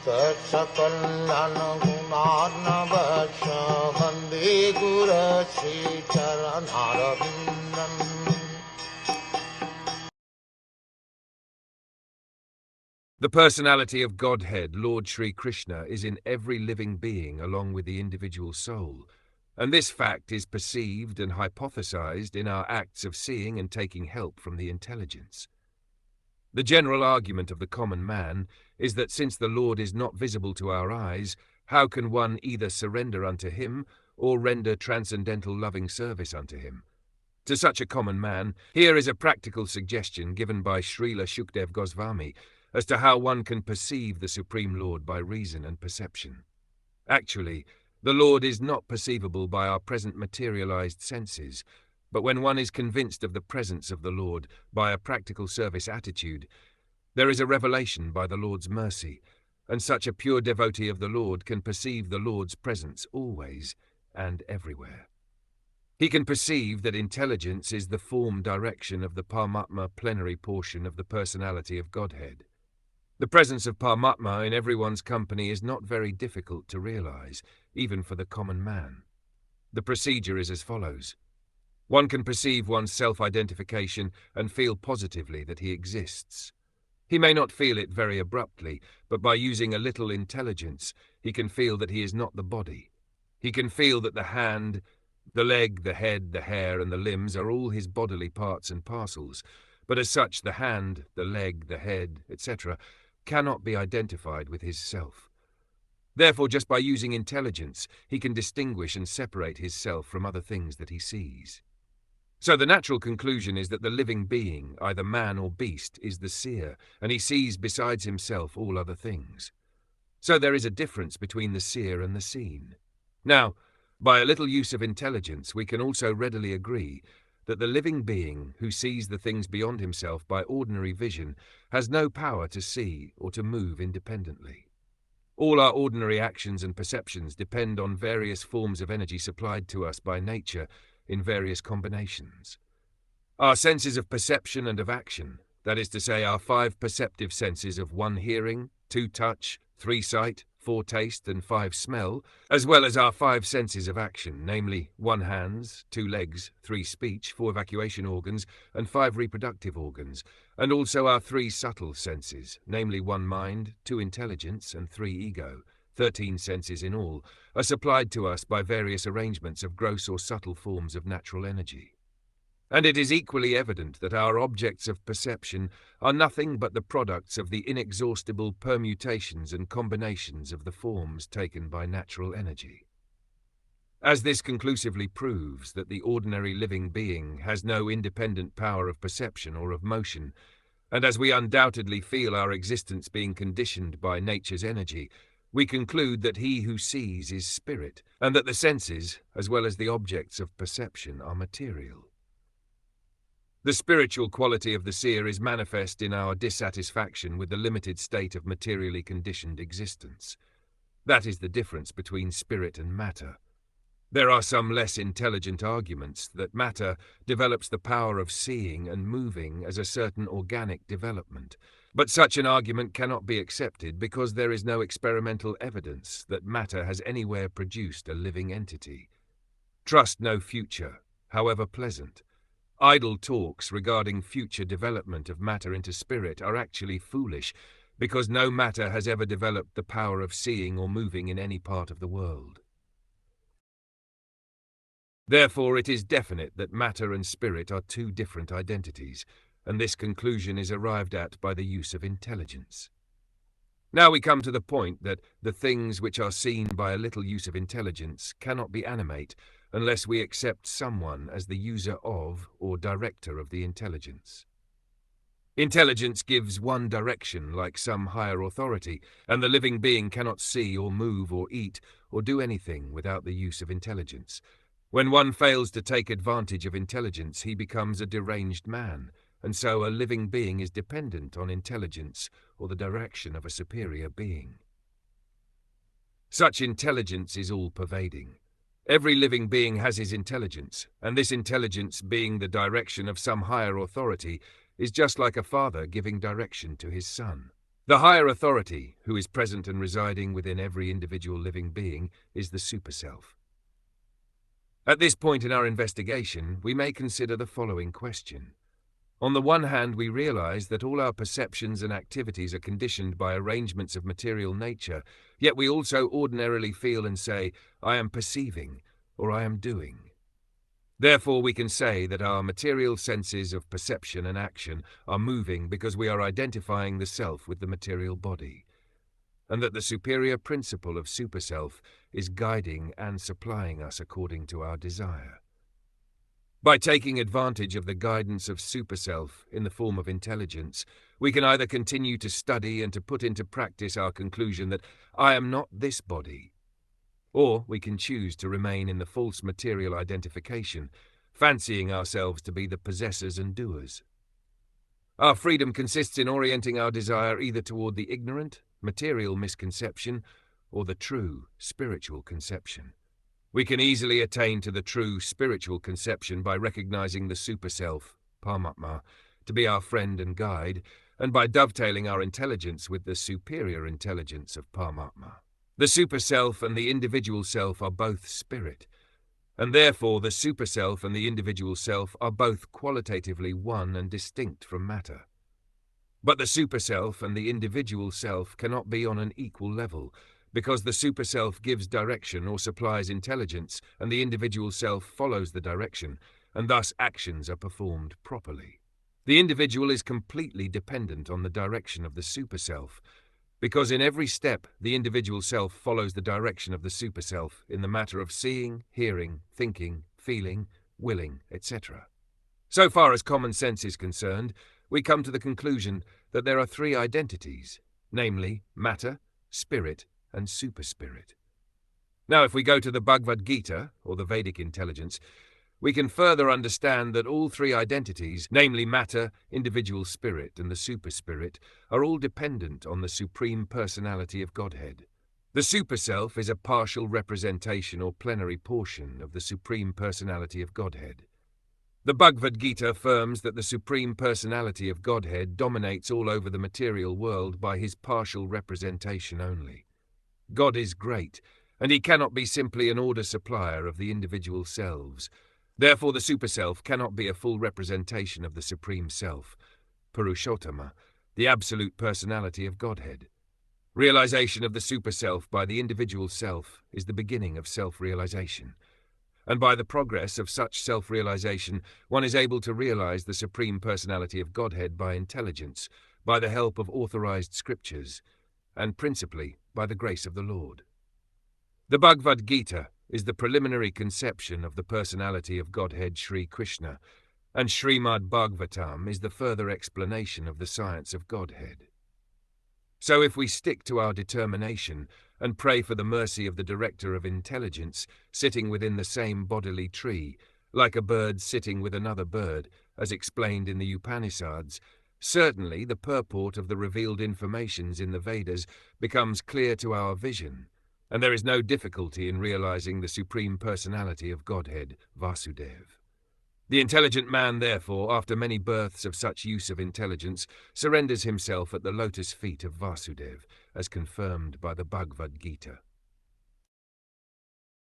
Sakal Gunaarnavasya Vande Guru Sri Charanarabindam. The personality of Godhead, Lord Sri Krishna, is in every living being along with the individual soul, and this fact is perceived and hypothesized in our acts of seeing and taking help from the intelligence. The general argument of the common man is that since the Lord is not visible to our eyes, how can one either surrender unto him or render transcendental loving service unto him? To such a common man, here is a practical suggestion given by Srila Shukdev Goswami as to how one can perceive the Supreme Lord by reason and perception. Actually, the Lord is not perceivable by our present materialized senses, but when one is convinced of the presence of the Lord by a practical service attitude, there is a revelation by the Lord's mercy, and such a pure devotee of the Lord can perceive the Lord's presence always and everywhere. He can perceive that intelligence is the form direction of the Paramatma plenary portion of the personality of Godhead. The presence of Paramatma in everyone's company is not very difficult to realize, even for the common man. The procedure is as follows. One can perceive one's self-identification and feel positively that he exists. He may not feel it very abruptly, but by using a little intelligence, he can feel that he is not the body. He can feel that the hand, the leg, the head, the hair, and the limbs are all his bodily parts and parcels, but as such the hand, the leg, the head, etc., cannot be identified with his self. Therefore, just by using intelligence, he can distinguish and separate his self from other things that he sees. So the natural conclusion is that the living being, either man or beast, is the seer, and he sees besides himself all other things. So there is a difference between the seer and the seen. Now, by a little use of intelligence, we can also readily agree that the living being who sees the things beyond himself by ordinary vision has no power to see or to move independently. All our ordinary actions and perceptions depend on various forms of energy supplied to us by nature in various combinations. Our senses of perception and of action, that is to say our 5 perceptive senses of 1 hearing, 2 touch, 3 sight, 4 taste, and 5 smell, as well as our 5 senses of action, namely 1 hands, 2 legs, 3 speech, 4 evacuation organs, and 5 reproductive organs, and also our 3 subtle senses, namely 1 mind, 2 intelligence, and 3 ego, 13 senses in all, are supplied to us by various arrangements of gross or subtle forms of natural energy. And it is equally evident that our objects of perception are nothing but the products of the inexhaustible permutations and combinations of the forms taken by natural energy. As this conclusively proves that the ordinary living being has no independent power of perception or of motion, and as we undoubtedly feel our existence being conditioned by nature's energy, we conclude that he who sees is spirit, and that the senses, as well as the objects of perception, are material. The spiritual quality of the seer is manifest in our dissatisfaction with the limited state of materially conditioned existence. That is the difference between spirit and matter. There are some less intelligent arguments that matter develops the power of seeing and moving as a certain organic development, but such an argument cannot be accepted because there is no experimental evidence that matter has anywhere produced a living entity. Trust no future, however pleasant. Idle talks regarding future development of matter into spirit are actually foolish, because no matter has ever developed the power of seeing or moving in any part of the world. Therefore, it is definite that matter and spirit are 2 different identities, and this conclusion is arrived at by the use of intelligence. Now we come to the point that the things which are seen by a little use of intelligence cannot be animate unless we accept someone as the user of or director of the intelligence. Intelligence gives one direction like some higher authority, and the living being cannot see or move or eat or do anything without the use of intelligence. When one fails to take advantage of intelligence, he becomes a deranged man, and so a living being is dependent on intelligence or the direction of a superior being. Such intelligence is all-pervading. Every living being has his intelligence, and this intelligence, being the direction of some higher authority, is just like a father giving direction to his son. The higher authority, who is present and residing within every individual living being, is the Superself. At this point in our investigation, we may consider the following question. On the one hand, we realize that all our perceptions and activities are conditioned by arrangements of material nature, yet we also ordinarily feel and say, I am perceiving, or I am doing. Therefore, we can say that our material senses of perception and action are moving because we are identifying the self with the material body, and that the superior principle of Superself is guiding and supplying us according to our desire. By taking advantage of the guidance of Superself in the form of intelligence, we can either continue to study and to put into practice our conclusion that I am not this body, or we can choose to remain in the false material identification, fancying ourselves to be the possessors and doers. Our freedom consists in orienting our desire either toward the ignorant, material misconception or the true, spiritual conception. We can easily attain to the true, spiritual conception by recognizing the Superself, Paramatma, to be our friend and guide, and by dovetailing our intelligence with the superior intelligence of Paramatma. The Superself and the individual self are both spirit, and therefore the Superself and the individual self are both qualitatively one and distinct from matter. But the Superself and the individual self cannot be on an equal level, because the Superself gives direction or supplies intelligence, and the individual self follows the direction, and thus actions are performed properly. The individual is completely dependent on the direction of the Superself, because in every step the individual self follows the direction of the Superself in the matter of seeing, hearing, thinking, feeling, willing, etc. So far as common sense is concerned, we come to the conclusion that there are three identities, namely matter, spirit, and superspirit. Now, if we go to the Bhagavad Gita, or the Vedic intelligence, we can further understand that all three identities, namely matter, individual spirit, and the superspirit, are all dependent on the Supreme Personality of Godhead. The Superself is a partial representation or plenary portion of the Supreme Personality of Godhead. The Bhagavad Gita affirms that the Supreme Personality of Godhead dominates all over the material world by his partial representation only. God is great, and he cannot be simply an order supplier of the individual selves. Therefore, the Superself cannot be a full representation of the Supreme Self, Purushottama, the absolute personality of Godhead. Realization of the Superself by the individual self is the beginning of self-realization, and by the progress of such self-realization, one is able to realize the Supreme Personality of Godhead by intelligence, by the help of authorized scriptures, and principally by the grace of the Lord. The Bhagavad Gita is the preliminary conception of the personality of Godhead Sri Krishna, and Srimad Bhagwatam is the further explanation of the science of Godhead. So if we stick to our determination and pray for the mercy of the director of intelligence sitting within the same bodily tree, like a bird sitting with another bird, as explained in the Upanishads, certainly the purport of the revealed informations in the Vedas becomes clear to our vision, and there is no difficulty in realizing the Supreme Personality of Godhead, Vasudeva. The intelligent man, therefore, after many births of such use of intelligence, surrenders himself at the lotus feet of Vasudeva, as confirmed by the Bhagavad Gita.